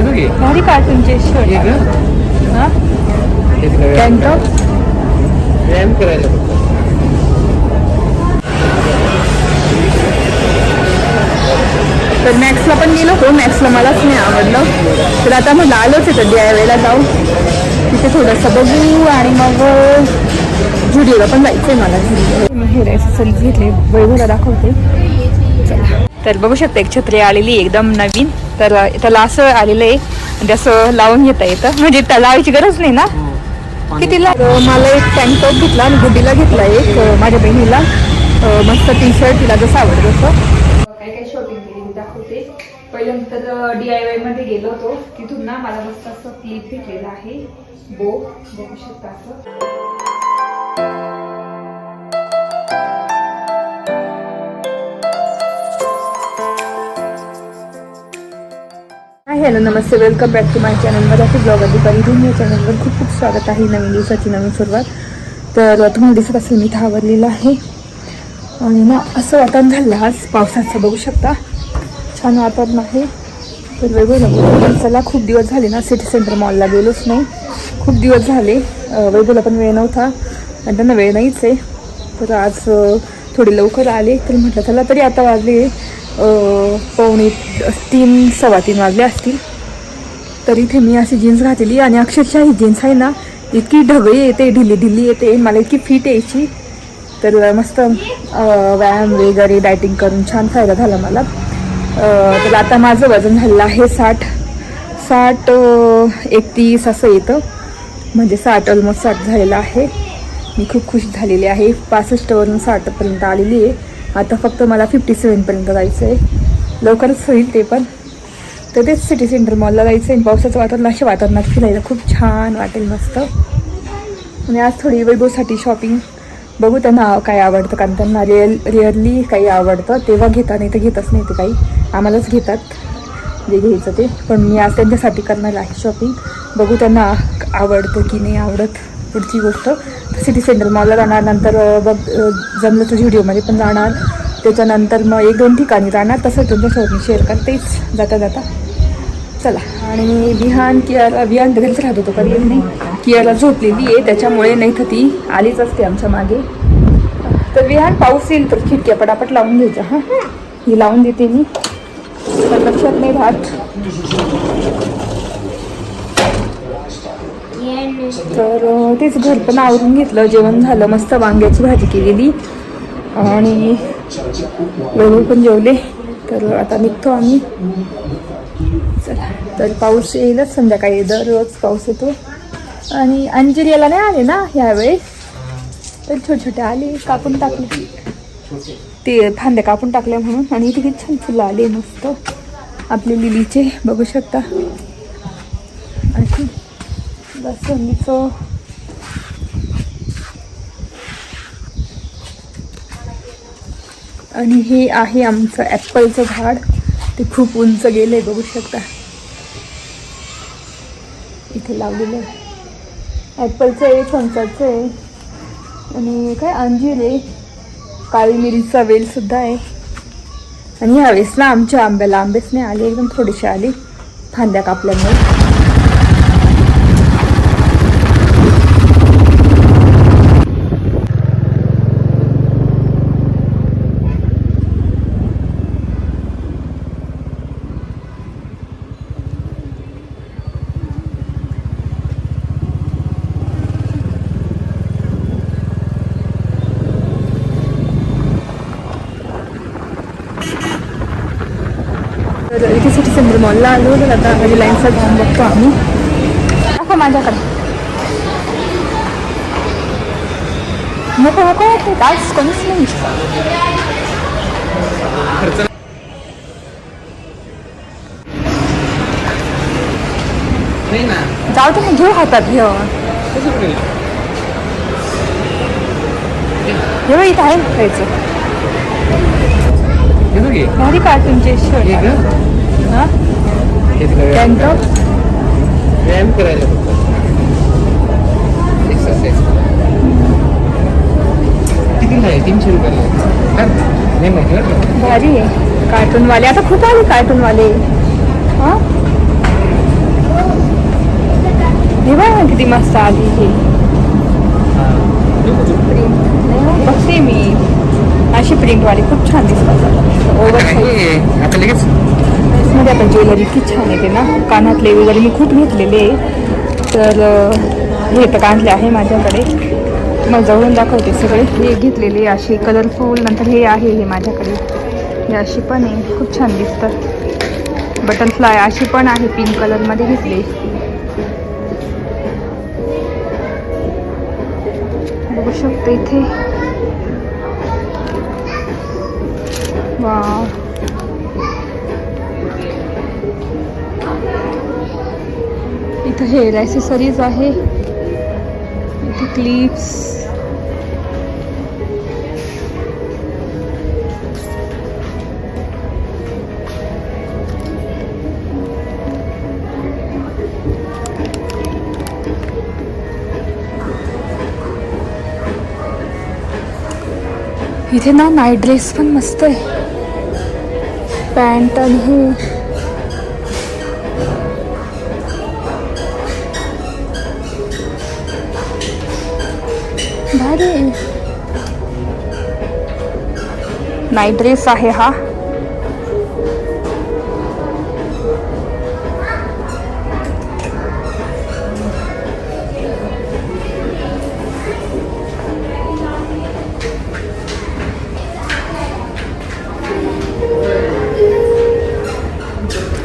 भारी कार्टूनचे शर्ट हा गॅंगटॉप व्यायाम करायला तर मॅक्सला पण गेलो हो. मॅक्सला मलाच नाही आवडलं, तर आता म्हटलं आलोच आहे तर DIYला जाऊ, तिथे थोडंसं बघू आणि मग जुडिओला पण जायचं आहे मला. जुडिओ हे सल्स घेतले, वैभवला दाखवते. चला, तर बघू शकता एक छत्री आलेली एकदम नवीन. तर त्याला असं आलेलं आहे म्हणजे असं लावून घेता येतं, म्हणजे त्याला लावायची गरज नाही ना. कितीला? मला एक टँक टॉप घेतला आणि गुड्डीला घेतला एक, माझ्या बहिणीला मस्त टी-शर्ट तिला जसं आवडतं तसं. काय काय शॉपिंग केली दाखवते. पहिल्यानंतर DIY मध्ये गेलो होतो, तिथून ना मला मस्त असं क्लिप घेतलेला आहे, बो बघू शकता असं. हॅलो नमस्ते, welcome back to my channel. Marathi blog अधिकारी धूम या चॅनलवर खूप खूप स्वागत आहे. नवीन दिवसाची नवीन सुरुवात. तर तुम्हाला दिसत असेल मी इथं आवरलेलं आहे आणि ना असं वातावरण झालं आज पावसाचं, बघू शकता छान वातावरण आहे. तर वैभवला चला, खूप दिवस झाले ना सिटी सेंटर मॉलला गेलोच नाही, खूप दिवस झाले. वैभवला पण वेळ नव्हता आणि त्यांना वेळ नाहीच आहे, तर आज थोडे लवकर आले. तर म्हटलं चला, तरी आता वाजले 2:45 3:15 वाजले असतील. तर इथे मी अशी जीन्स घातलेली आणि अक्षरशः ही जीन्स आहे ना इतकी ढगळी येते, ढिली ढिली येते, मला इतकी फिट यायची. तर मस्त व्यायाम वगैरे डायटिंग करून छान फायदा झाला मला. तर आता माझं वजन झालेलं आहे 60 31 असं येतं, म्हणजे 60 ऑलमोस्ट 60 झालेलं आहे. मी खूप खुश झालेली आहे. 65 वरून 60 पर्यंत आलेली आहे. आता फक्त मला 57 पर्यंत जायचं आहे, लवकरच होईल ते पण. तर तेच सिटी सेंटर मॉलला जायचं आहे. पावसाचं वातावरण, अशा वातावरणात फिरायला खूप छान वाटेल मस्त. आणि आज थोडी वैभवसाठी शॉपिंग बघू, त्यांना काय आवडतं, कारण त्यांना रिअरली काही आवडतं तेव्हा घेतात, नाही तर घेतच नाही ते काही, आम्हालाच घेतात जे घ्यायचं ते. पण मी आज त्यांच्यासाठी करणार आहे शॉपिंग, बघू त्यांना आवडतं की नाही आवडत. पुढची गोष्ट सिटी सेंटर मॉलला जाणार, नंतर बघ जमलं तर व्हिडिओमध्ये पण जाणार, त्याच्यानंतर मग 1-2 ठिकाणी जाणार, तसं तुमच्यासोबत मी शेअर करतेच जाता जाता. चला. आणि विहान विहान घरीच राहत होतो, कधी नाही. कियाला झोपलेली आहे त्याच्यामुळे, नाही तर ती आलीच असते आमच्या मागे. तर विहान पाऊस येईल तर खिडक्या पटापट लावून घ्यायच्या. हां, ही लावून देते मी, पण लक्षात नाही राहत. तर तेच घर पण आवरून घेतलं, जेवण झालं, मस्त वांग्याची भाजी केलेली आणि वैभव पण जेवले. तर आता निघतो आम्ही. चला, तर पाऊस येईलच संध्याकाळी, दररोज पाऊस येतो. आणि अंजिरीला नाही आले ना यावेळेस, तर छोटे छोटे आले, कापून टाकले ते, फांद्या कापून टाकल्या म्हणून. आणि इथे किती छान फुलं आले मस्त आपले लिलीचे, बघू शकता. आणि लसणीचं आणि हे आहे आमचं ॲपलचं झाड, ते खूप उंच गेलंय, बघू शकता इथे लावलेलं आहे. ॲपलचं आहे, फणसाचं आहे आणि काय अंजीर आहे, काळी मिरीचा वेलसुद्धा आहे. आणि ह्यावेळेस ना आमच्या आंब्याला आंबेच नाही आले, एकदम थोडेसे आले फांद्या कापल्यामुळे. तर इथे सिटी सेंटर मॉलला आलो, तर आता रिलायन्सला जाऊन बघतो आम्ही. दाखव माझ्याकडे, नको नको ते काच कोणीच नाही. जाऊ तर मग घेऊ हातात, घेऊ घेऊ इथं आहे खायचं. भारी कार्टूनचे शर्ट, हां टँक टॉप व्यायाम करायला एक्सरसाइज. किती आहे? 300 रुपयाला नाही माहिती. भारी आहे कार्टूनवाले, आता खूप आले कार्टूनवाले. हां किती मस्त आली ही प्रिंट. बघते मी अशी प्रिंटवाली खूप छान दिसतात. ओव्हर साईज आता लगेच मध्ये आता ज्वेलरी इतकी छान येते ना. कानातले वगैरे मी खूप घेतलेले आहे. तर हे तर काढले आहे माझ्याकडे. तुम्हाला जवळून दाखवते सगळे. हे घेतलेले असे कलरफुल. नंतर हे आहे हे माझ्याकडे. हे अशी पण आहे खूप छान दिसतात. बटरफ्लाय अशी पण आहे पिंक कलरमध्ये घेतली. बघू शकतो इथे. वाव इथं हेअर ॲसेसरीज आहे. इथे क्लिप्स. इथे ना नाईट ड्रेस पण मस्त आहे. पॅन्ट आणि हे भारी नाईट ड्रेस आहे हा.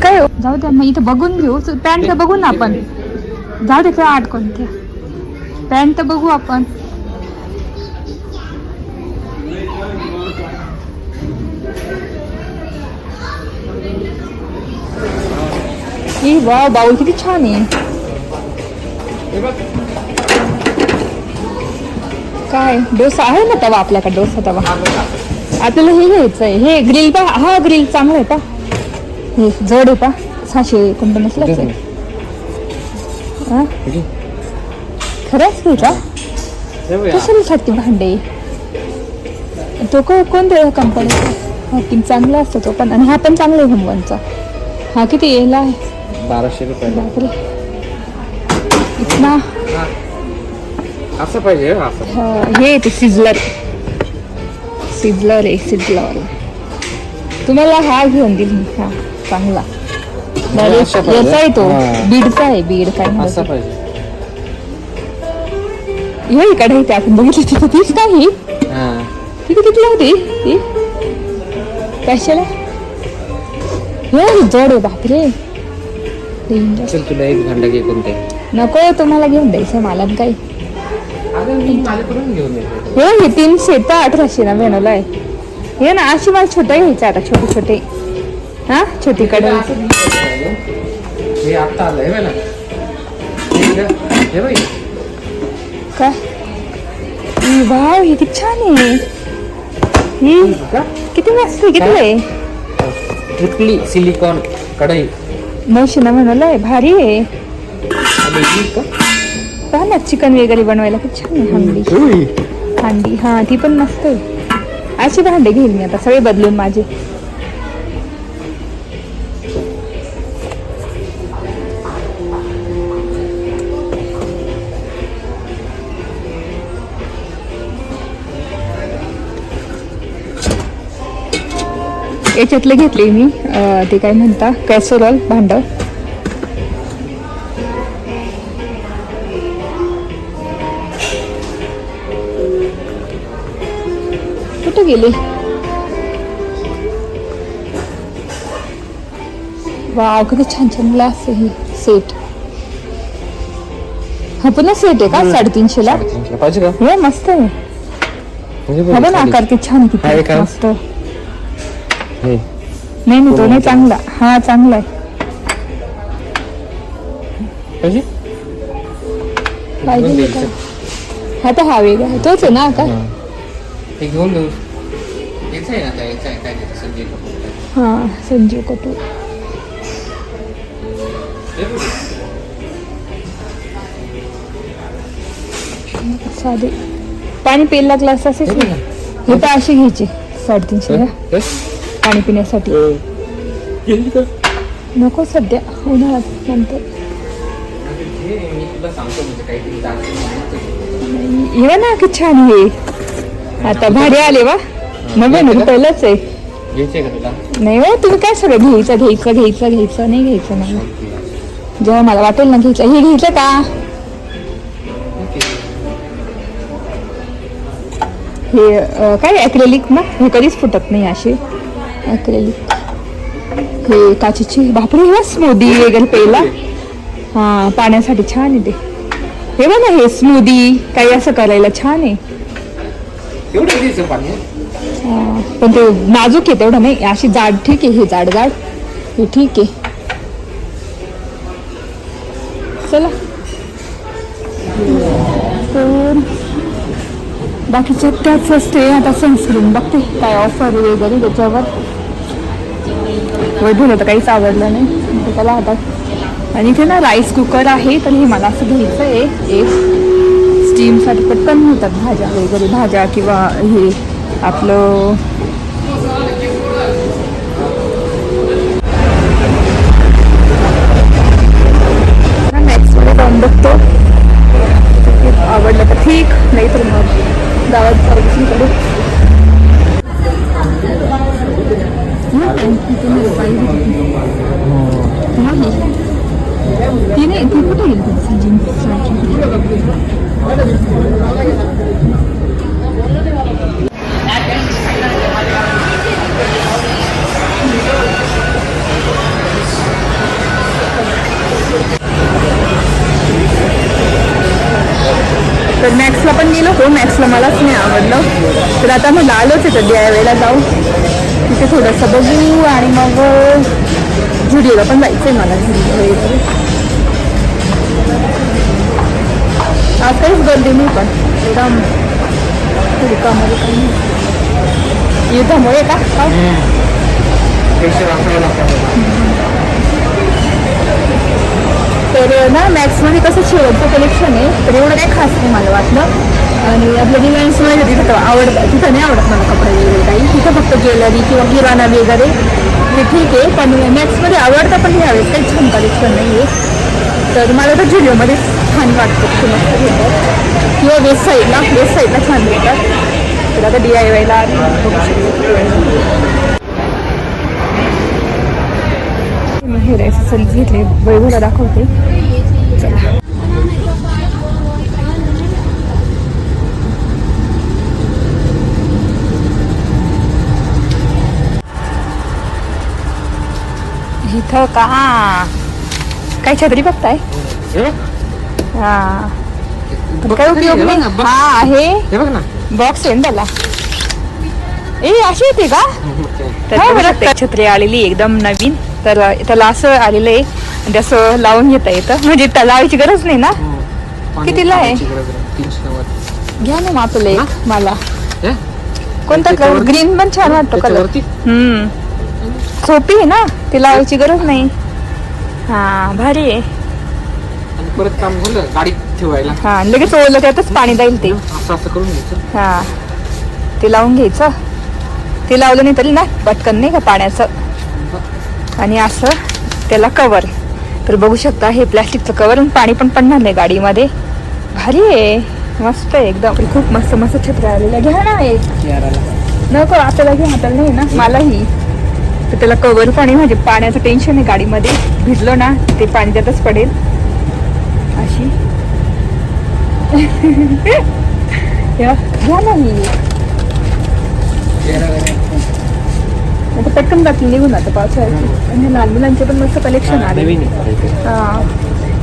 काय हो? जाऊ द्या मग इथं बघून घेऊ. पॅन्ट तर बघू ना आपण. जाऊ दे काय आठ कोणत्या पॅन्ट तर बघू आपण. ही वा बाऊल किती छान आहे. काय डोसा आहे ना तवा आपल्याकडे. डोसा तवा आपल्याला हे घ्यायचं आहे. हे ग्रिल पा. हा ग्रिल चांगला आहे पा. हे जड आहे पा. 600 कोणतं नसलंच आहे. खरंच घ्यायचा. कशासाठी भांडे. तो कोणत्या कंपनीचा. किती चांगला असतो तो पण. आणि हा पण चांगला आहे भगवानचा. हा किती यायला आहे. 1200 रुपये. बापरे इतना. असं पाहिजे असं. हे ते सिझलर. सिझलर आहे सिझलर. तुम्हाला हा घेऊन देईल मी. हा चांगला. याचा आहे तो. बीडचा आहे. बीड काय असं पाहिजे. हे इकडे ते आपण बघितली तिथे तीच नाही. तिथे किती होती ती कशाला. हे जड आहे बापरे. चल तुला एक भांडं घे कोणते. नको तुम्हाला घेऊन द्यायचं मला काही. माझ्याकडून घेऊन येते. हे 300 तर 1899 आहे. हे ना अशी मला छोटं घ्यायचं आता. छोटे छोटे. हा छोटी कडे. हे आता आलंय ना. हे बाई काय वाव हे किती छान आहे. ही किती मस्त आहे. किती आहे. ट्रिपली सिलिकॉन कढई 999 आहे. भारी आहे. पहा ना चिकन वगैरे बनवायला खूप छान आहे. हंडी. हांडी हा ती पण मस्त आहे. अशी भांडे घेईल मी आता सगळे बदलून माझे. याच्यातले घेतले मी. ते काय म्हणता कॅसरोल भांड. कुठे गेले. वाव किती छान छान ग्लास आहे. ही सेट. हा पुन्हा सेट आहे का 350 ला. पाहिजे का. हे मस्त आहे. हा पण आकार किती छान किती मस्त. नाही तो नाही चांगला. हा चांगला आहे. पाहिजे का. हा तर हा वेगळा आहे. तोच आहे ना का. ते घेऊन देऊ. याचा आहे ना काय. याचा आहे काय संजय कपूर. हा संजीव कपूर. साधे पाणी प्यायला ग्लास असेच ना. हे तर असे घ्यायचे 350 ला पाणी पिण्यासाठी. नको सध्या उन्हाळ्यात नंतर. मी तुला सांगतो म्हणजे काहीतरी जास्त हे ना की छान हे आता भारी आले वा नवीन पहिलंच आहे. घ्यायचंय का तुला? नाही हो तुम्ही काय सगळं घ्यायचं नाही घ्यायचं नाही. जेव्हा मला वाटेल ना घ्यायचं हे घ्यायचं का? हे काय ॲक्रेलिक ना हे कधीच फुटत नाही असे ॲक्रेलिक. हे काचेची बापरे हे स्मूदी वगैरे प्यायला हां पाण्यासाठी छान आहे ते. हे बघा हे स्मूदी काही असं करायला छान आहे. एवढं घ्यायचं पाणी? पण ते नाजूक आहे तेवढं नाही. अशी जाड ठीक आहे. हे जाड हे ठीक आहे. चला तर बाकीच्या त्याच असते. आता सनस्क्रीन बघते काय ऑफर वगैरे त्याच्यावर. वैभवला तर काहीच आवडलं नाही त्याला हातात. आणि इथे ना राईस कुकर आहे तर हे मला असं घ्यायचं आहे एक स्टीमसाठी पटकन होतात भाज्या वगैरे भाज्या किंवा हे आपलं नेक्स्टमध्ये जाऊन बघतो. आवडलं तर ठीक नाही तर मग गावात सर्व्हिसिंग करू. ती नाही ती कुठे गेली जीन्ससाठी. तर मॅक्सला पण गेलो हो. मॅक्सला मलाच नाही आवडलं तर आता मला आलोच आहे तर DIYला जाऊ. तिथे थोडंसं बघू आणि मग झुडिओला पण जायचं आहे मला. झुडिओ वगैरे आज काहीच गर्दी नाही पण एकदम हुडकामध्ये काही नाही. युद्धामुळे का तर ना मॅक्समध्ये कसं शेवटचं कलेक्शन आहे तर एवढं काही खास नाही मला वाटलं. आणि आपल्या रिलायन्समध्ये तिथं आवडतं तिथं नाही आवडत मला कपडे वगैरे काही. तिथं फक्त ज्वेलरी किंवा किराणा वगैरे हे ठीक आहे. पण मॅक्समध्ये आवडतं पण ह्यावेळेस काही छान कलेक्शन नाही आहे. तर मला तर झुडिओमध्ये छान वाटतं तिथे मस्त घेतात किंवा वेस्ट साईडला छान घेतात. तर आता DIYला हेअर ॲक्सेसरीज घेतले वैभवला दाखवते. चला इथं का काय छत्री बघताय? हा काय उपयोग नाही. हा आहे बघ ना बॉक्स आहे ना त्याला. अशी येते का? तर छत्री आलेली एकदम नवीन. तर त्याला असं आलेलं आहे म्हणजे असं लावून घेता येतं म्हणजे त्याला लावायची गरज नाही ना. कितीला आहे? घ्या ना आपलं एक. मला कोणता कलर? ग्रीन पण छान वाटतो कलर. सोपी आहे ना ती लावायची गरज नाही. हा भारी आहे. परत काम झालं गाडीत ठेवायला. हा लगेच ओलं त्यातच पाणी जाईल ते. असं करून घ्यायचं. हा ते लावून घ्यायचं. ते लावलं नाही तरी ना पटकन नाही का पाण्याचं. आणि असं त्याला कवर. तर बघू शकता हे प्लॅस्टिकचं कवर आणि पाणी पण पडणार नाही गाडीमध्ये. भारी आहे मस्त आहे एकदम. खूप मस्त मस्त छत्र्या आलेल्या. घ्या ना एक. नको आपल्याला घ्या हाताला नाही ना मलाही. तर त्याला कवर पाणी म्हणजे पाण्याचं टेन्शन आहे गाडीमध्ये. भिजलं ना ते पाणी त्यातच पडेल अशी. घ्या ना ही. आता पटकन बाटली निघून आता पावसाळ्याची. आणि लहान मुलांचे पण मस्त कलेक्शन आले. हा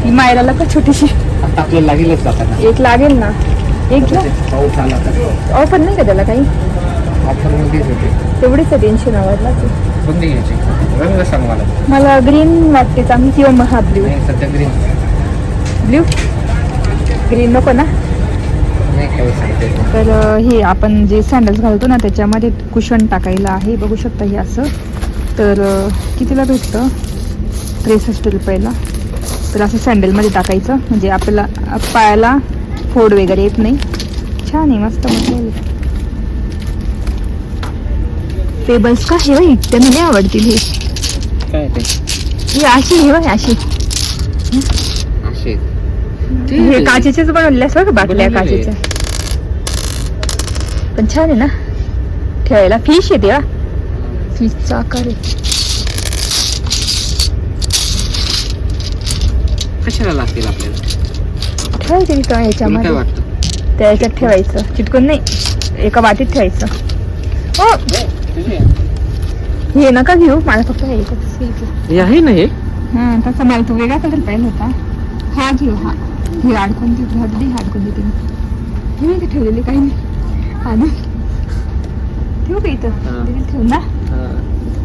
ही मायराला पण छोटीशी आपल्याला लागेलच जाताना. एक लागेल ना. एक घ्या. ऑफर नाही का त्याला काही? ऑफर मध्येच होते. तेवढीच आहे. टेन्शन आवडला ते. कोणती घ्यायची? रंग सांग मला ग्रीन वाटते चांगली किंवा मग हा ब्ल्यू. सध्या ब्ल्यू ग्रीन नको ना. तर हे आपण जे सँडल्स घालतो ना त्याच्यामध्ये कुशन टाकायला आहे. बघू शकता हे असं. तर कितीला भेटतं? 63 रुपयाला. तर असं सँडलमध्ये टाकायचं म्हणजे आपल्याला पायाला फोड वगैरे येत नाही. छान आहे मस्त मस्त. टेबल्स का हे बाई त्यांना नाही आवडतील हे. काय ते? ही अशी हे बाई अशी. हे काचेचेच बनवले असं का बाटल्या बनवलेले. काचेच्या. पण छान आहे ना ठेवायला. फिश येते हा, फिशचा आकार आहे. कशाला लागतील आपल्याला? ठेवायचं तिथं तुला काय याच्यामध्ये, वाटतं? त्या याच्यात ठेवायचं, चिटकून नाही, एका वाटीत ठेवायचं. ओ हे नका घेऊ, मला फक्त हे एकच घ्यायचं. हे आहे ना हे? हा तसा मला तो वेगळा कलर पाहिजे होता. हा घेऊ. हा हे अडकून देते, अडकून देते मी इथे ठेवलेले काही नाही. हा ना ठेवू का इथं? ठेवू ना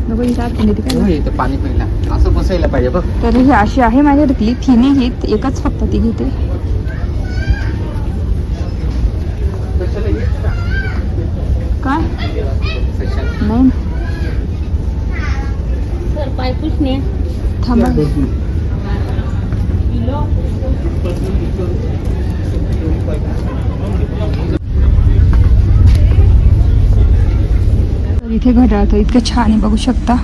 नको, इथं अडकून देते काय. इथं पाणी प्यायला असं बसायला पाहिजे बघ. तर ही अशी आहे माझ्याकडे, ती नाही घेत, एकच फक्त ती घेते. काय नाही सर पाय पुसणे थांबा. तर इथे घड्याळ तर इतकं छान आहे, बघू शकता.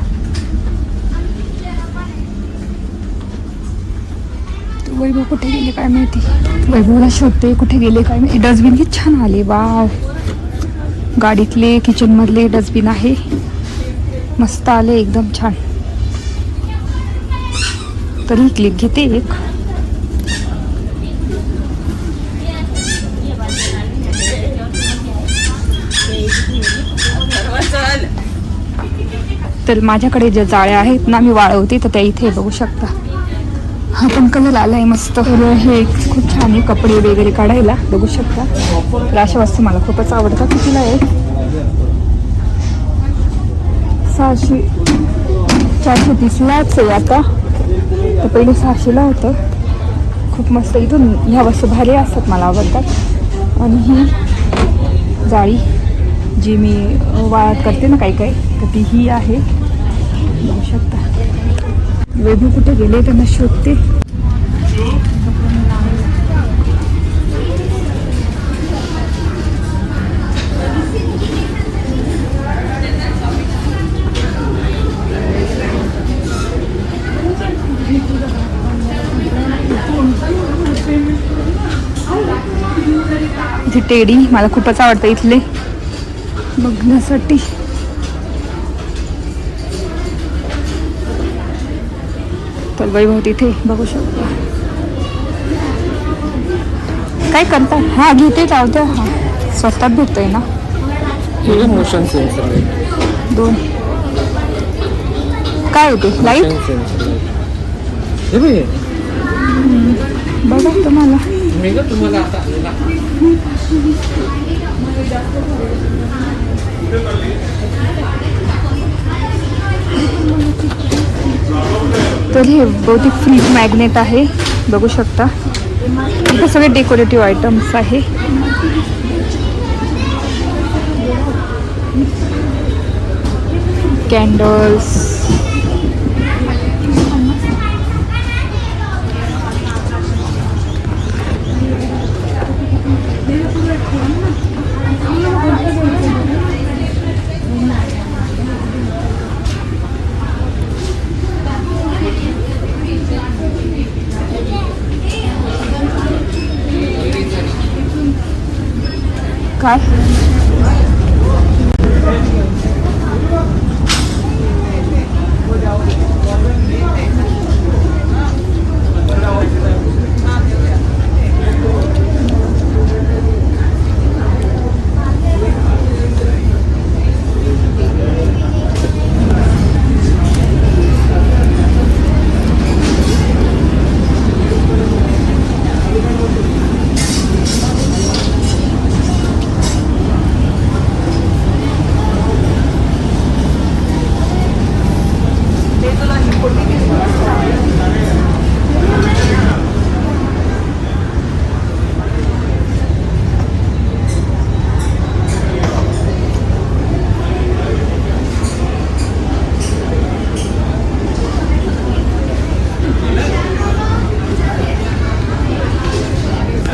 वैभव कुठे गेले काय माहिती. वैभवला शोधते, कुठे गेले काय माहिती. डस्टबिन किती छान आले, वाव. गाडीतले किचन मधले डस्टबिन आहे, मस्त आले एकदम छान. तरी क्लिप घेते एक. तर माझ्याकडे ज्या जाळ्या आहेत ना मी वाळवते, तर त्या इथे बघू शकता. हा पण कलर आलाय मस्त. तर हे खूप छान आहे कपडे वगैरे काढायला, बघू शकता. तर अशा वस्तू मला खूपच आवडतात. कितीला आहे? 430लाच आहे आता, तर पहिले 600ला होतं. खूप मस्त. इथून ह्या वस्तू भारी असतात, मला आवडतात. आणि ही जाळी जी मी वाळत करते ना काही तर ती ही आहे, बघू शकता. वैभव कुठे गेले त्यांना शोधते. इथे टेडी मला खूपच आवडतं इथले बघण्यासाठी. तर वैभव तिथे बघू शकता. काय करता? हा घेते, जाऊ. हा स्वस्तात भेटतोय ना. मोशन सेन्सर 2 काय होते लाईट बघा तुम्हाला. तुम्हाला आता तर हे बहुतेक फ्रीज मॅग्नेट आहे, बघू शकता. इथे सगळे डेकोरेटिव्ह आयटम्स आहे. कॅन्डल्स, काय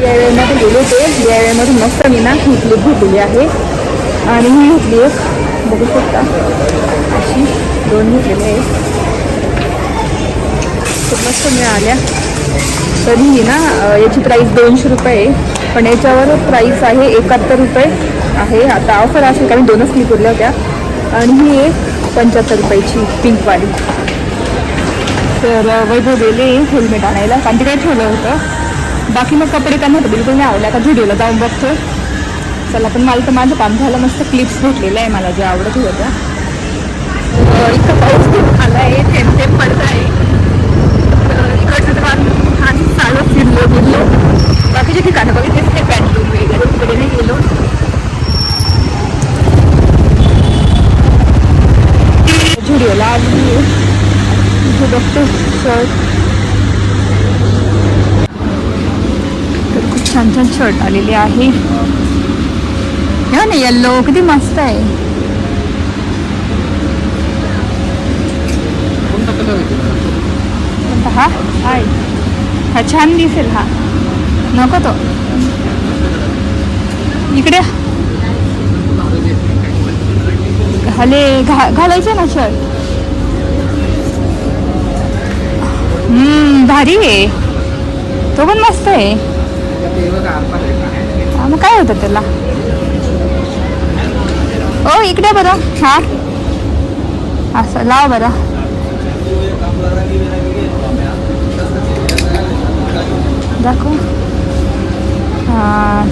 या वेळेमध्ये गेले होते. या वेळेमध्ये मस्त मी ना ही क्लिप घेतलेली आहे आणि ही घेतली एक, बघू शकता. अशी 2 घेतलेली आहे, खूप मस्त मिळाल्या. तरी ही ना याची प्राईस 200 रुपये आहे, पण याच्यावर प्राईस आहे 71 रुपये आहे. आता ऑफर असेल कारण 2च क्लिप उरल्या होत्या. आणि ही आहे 75 रुपयाची पिंकवाली. तर वैभव गेले हेल्मेट आणायला कारण तिकडे ठेवलं होतं. बाकी मग कपडे त्यांना तर बिलकुल नाही आवडले. आता व्हिडिओला जाऊन बघतो. चला, पण मला तर माझं काम झालं. मस्त क्लिप्स भेटलेलं आहे मला जे आवडत होत्या. इतका पाऊस खूप आला आहे, थेंब थेंब पडत आहे. इकडचं तर छान चालत फिरलो गेलो. बाकीच्या ठिकाणं बघितलेच नाही, पॅन्टून वगैरे तिकडे नाही गेलो. झुडिओला आली इथे बघतो शर्ट. तर खूप छान छान शर्ट आलेले आहे. हे ना येल्लो किती मस्त आहे. हा हाय, हा छान दिसेल. हा नको तो इकडे घालायचं ना शर्ट. भारी आहे तो, पण मस्त आहे. मग काय होतं त्याला. ओ इकडे बरं. हा असं लाव बरं. दाखव. हा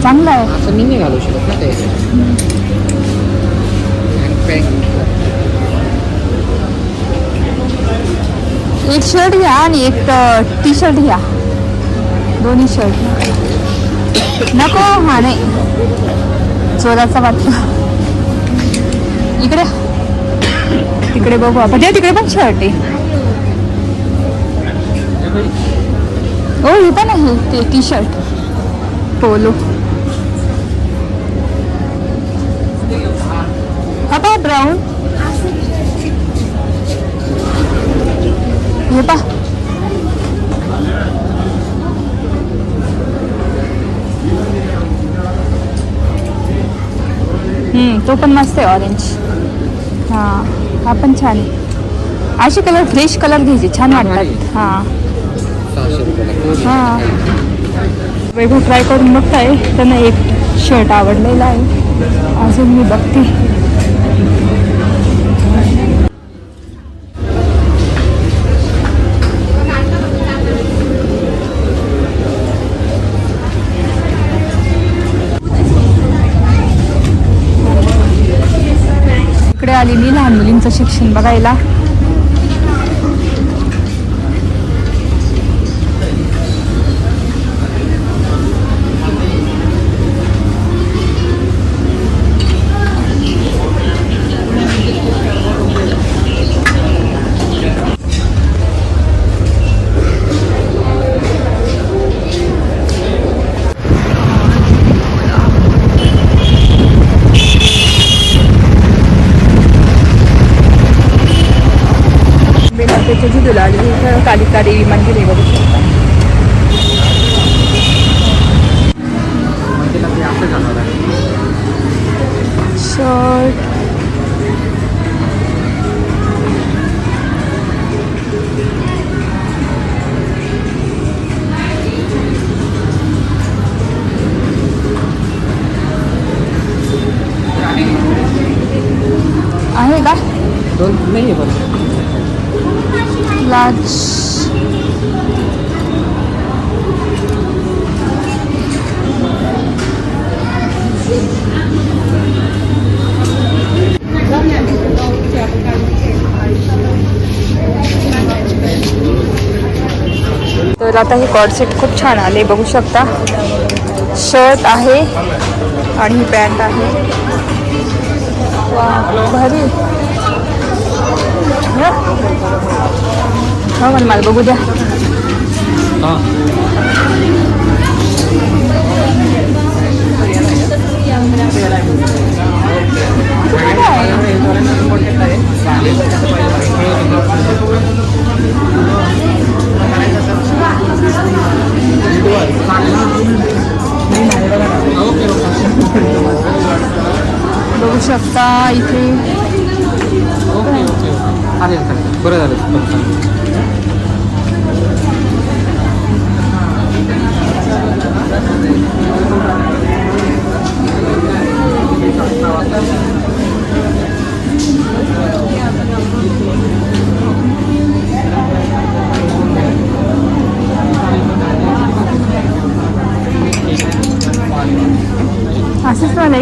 चांगला आहे. असं मी नाही घालू शकत ना ते. एक शर्ट घ्या आणि एक टी शर्ट घ्या. दोन्ही शर्ट नको. हा नाही चोराचा वाटतं. इकडे तिकडे बघू आपण. तिकडे पण शर्ट आहे. हो हे पण आहे ते टी शर्ट पोलो. हा पहा ब्राऊन. हे पहा तो पण मस्त आहे ऑरेंज. हां हा पण छान आहे. असे कलर फ्रेश कलर घ्यायचे छान वाटतात. हां हां वैभव ट्राय करून बघताय. त्यांना एक शर्ट आवडलेला आहे. अजून मी बघते. इकडे आली मी लहान मुलींचं शिक्षण बघायला. झुला कालिका देवी मंदिर आहे बघू शकता. शर्ट आहे का? दोन नाही आहे पण लार्ज. तर आता हे कॉर्ड सेट खूप छान आले बघू शकता. शर्ट आहे आणि ही पॅन्ट आहे. वा भारी. हा मला बघू द्या. बघू शकता इथे. ओके बरं झालं.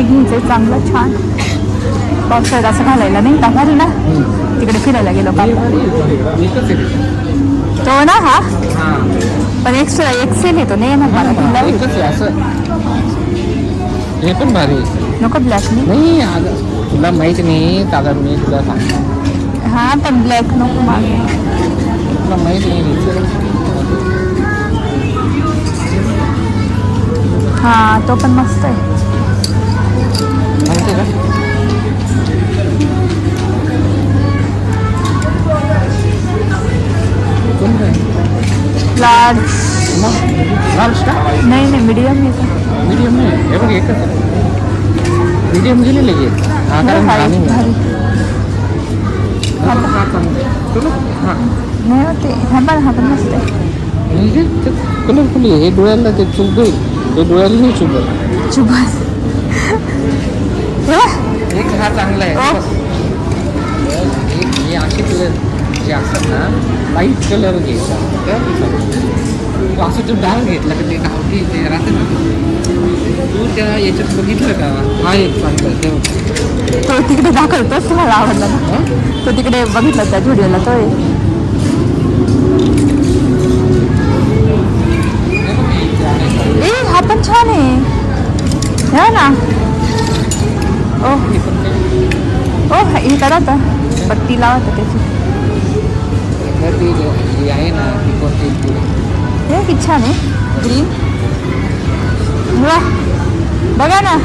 घ्यायचंय चांगलं छान. पावसाळ्यात असं घालायला नाही का भारी ना. तिकडे फिरायला गेलो का तो ना. हा पण एक्स्ट्रा एक्सेल येतो नाही ना मला. हे पण भारी नको ब्लॅक नाही. तुला माहिती नाही दादा, मी तुला सांगतो. हा पण ब्लॅक नको मागे. तुला माहिती नाही. हा तो पण मस्त आहे. माहिती का? लार्ज लार्ज का? नाही मीडियम आहे. मीडियम नाही हे बघ एकच मीडियम गेलेलं आहे. हा कारण भारी. नाही होते. हा पण मस्त आहे. कलरफुल आहे. हे डोळ्याला ते चुबेल, ते डोळ्याला नाही चुबेल. एक हा चांगला आहे. एक हे असे कलर जे असतात ना, लाईट कलर घ्यायचा. तू असं तू डार्क घेतला का ते गावठी ते राहतं ना, तू त्या याच्यात बघितलं का? हा एक चांगला आहे. तो तिकडे दाखवतोच तुम्हाला आवडला ना. तो तिकडे बघितला त्या व्हिडिओला. तो आहे हा पण छान आहे. हा ना. ओ हे करा आता पत्ती लावा त्याची. ही आहे ना ती कोणती हे किती छान आहे. ग्रीन वा बघा ना.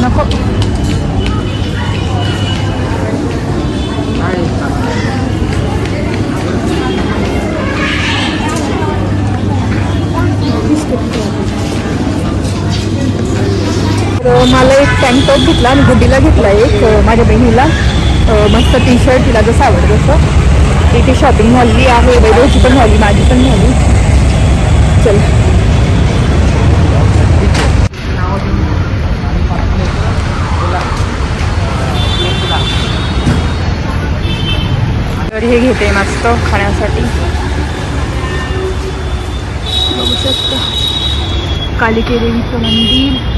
नको मला एक टँक टॉप घेतला आणि गुड्डीला घेतला एक माझ्या बहिणीला. मस्त टी शर्ट तिला जसं आवडतं तसं. तिथे शॉपिंग झाली आहे. वैभवची पण झाली, माझी पण झाली. चल तर हे घेते मस्त खाण्यासाठी. बघू शकता कालिके देवीचं मंदिर.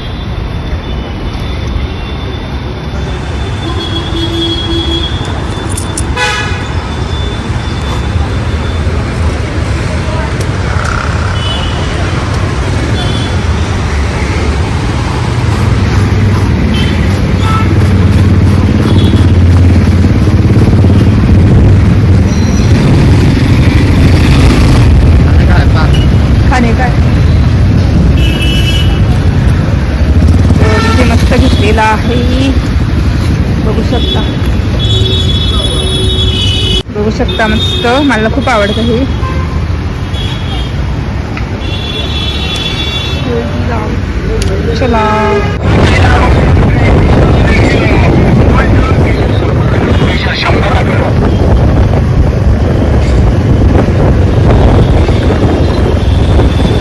खाणे काय इथे मस्त घेतलेला आहे. बघू शकता मस्त. मला खूप आवडतं हे. चला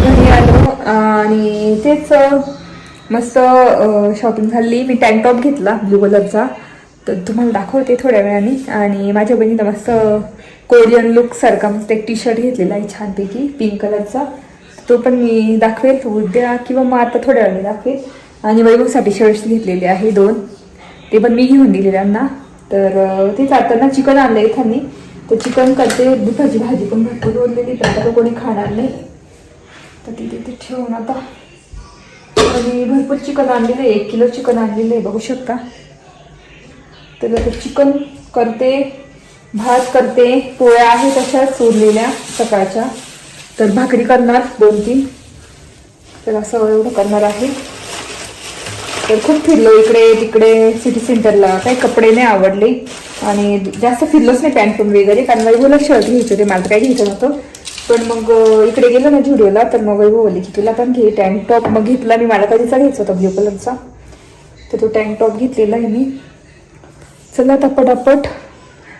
घरी आलो आणि तेच मस्त शॉपिंग झाली. मी टँक टॉप घेतला ब्लू कलरचा, तर तुम्हाला दाखवते थोड्या वेळाने. आणि माझ्या बहिणीला मस्त कोरियन लुक सारखा मस्त एक टी शर्ट घेतलेला आहे छानपैकी पिंक कलरचा. तो पण मी दाखवेल उद्या किंवा मग आता थोड्या वेळाने दाखवेल. आणि वैभवसाठी शर्ट्स घेतलेले आहे 2, ते पण मी घेऊन दिले त्यांना. तर तेच आता ना चिकन आणलं एखादी, तर चिकन करते. दुधाची भाजी पण भरपूर उरलेली, तर आता कोणी खाणार नाही, तर तिथे ठेवून आता. आणि भरपूर चिकन आणलेलं आहे, 1 किलो चिकन आणलेलं आहे बघू शकता. तर आता चिकन करते, भात करते, पोळ्या आहे तशाच उरलेल्या सकाळच्या, तर भाकरी करणार 2-3. तर असं एवढं करणार आहे. तर खूप फिरलो इकडे तिकडे सिटी सेंटरला. काही कपडे नाही आवडले आणि जास्त फिरलोच नाही पॅन्टून वगैरे, कारण वैभवला शर्ट घ्यायचे होते, मला काही घ्यायचं नव्हतं. पण मग इकडे गेलो ना झुडिओला, तर मग वैभव बोलली की तुला पण घे टँक टॉप. मग घेतला मी, मला कधीचा घ्यायचा होता ब्ल्यू कलरचा, तर तो टँक टॉप घेतलेला आहे मी. चला आता पटापट.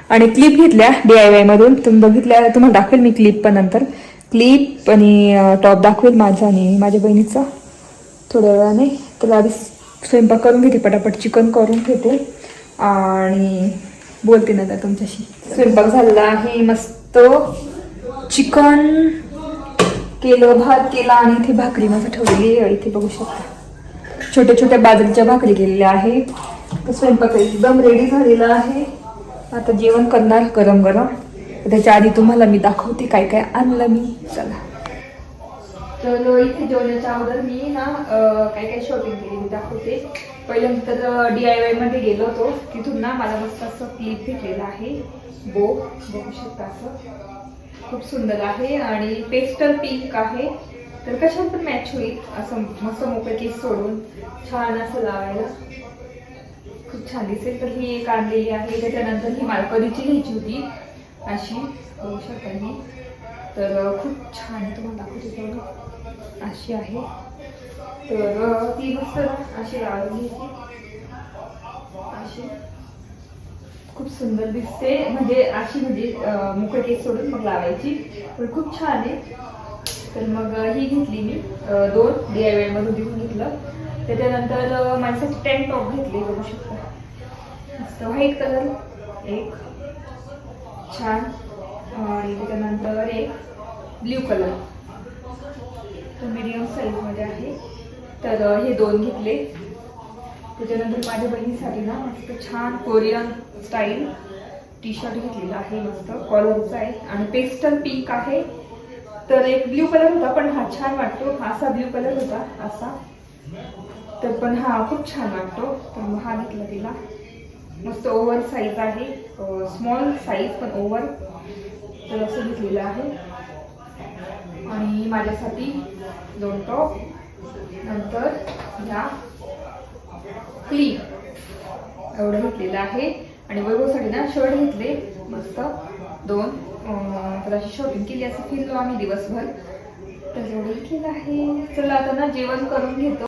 आणि क्लिप घेतल्या DIY मधून, तुम्ही बघितल्या, तुम्हाला दाखवेल मी क्लिप पण नंतर. क्लिप आणि टॉप दाखवेल माझा आणि माझ्या बहिणीचा थोड्या वेळाने. तर आधी स्वयंपाक करून घेते पटापट, चिकन करून घेते आणि बोलते नंतर तुमच्याशी. स्वयंपाक झालेला आहे मस्त. चिकन केलं, भात केला आणि इथे भाकरी माझं ठेवलेली आहे. इथे बघू शकता छोट्या छोट्या बाजरीच्या भाकरी केलेल्या आहे. स्वयंपाक एकदम रेडी झालेला आहे. आता जेवण करणार गरम गरम. त्याच्या आधी तुम्हाला मी दाखवते काय काय आणलं मी. चला, तर इथे जेवणाच्या अगोदर मी ना काय काय शॉपिंग केली मी दाखवते. पहिल्यानंतर DIY मध्ये गेलो होतो. तिथून ना मला मस्त असं क्लिप भेटलेला आहे. बो बघू शकता, असं खूप सुंदर आहे आणि पेस्टल पिंक आहे. तर कशावर पण मॅच होईल असं, मस्त मोकळे केस सोडून छान असं लावायला खूप छान दिसेल. तर ही एक आणलेली आहे. त्याच्यानंतर ही मला कधीची घ्यायची होती अशी, बघू शकता ही. तर खूप छान आहे, तुम्हाला दाखवते तेवढं. अशी आहे. तर ती मस्त अशी लावली होती, अशी खूप सुंदर दिसते. म्हणजे अशी म्हणजे मोकळे केस सोडून मग लावायची, पण खूप छान आहे. तर मग ही घेतली मी 2 DIY मधून घेऊन घेतलं. त्याच्यानंतर माझ्यासाठी टँक टॉप घेतली, बघू शकता मस्त व्हाईट कलर एक छान. आणि त्याच्यानंतर एक ब्ल्यू कलर, तो मीडियम साईजमध्ये आहे. तर हे 2 घेतले. त्याच्यानंतर माझ्या बहिणीसाठी ना मस्त छान कोरियन स्टाईल टी शर्ट घेतलेला आहे. मस्त कॉलरचा आहे आणि पेस्टल पिंक आहे. तर एक ब्ल्यू कलर होता, पण हा छान वाटतो. असा ब्ल्यू कलर होता असा, तर पण हा खूप छान वाटतो. तर मग हा घेतला तिला. मस्त ओव्हर साईज आहे, स्मॉल साईज पण ओव्हर, तर असं घेतलेलं आहे. आणि माझ्यासाठी 2 टॉप. नंतर ह्या क्लिप एवढं घेतलेलं आहे. आणि वैभवसाठी ना शर्ट घेतले मस्त 2. तर अशी शॉपिंग केली, असं फिरलो आम्ही दिवसभर. तर एवढं घेतलेलं आहे. चला आता ना जेवण करून घेतो.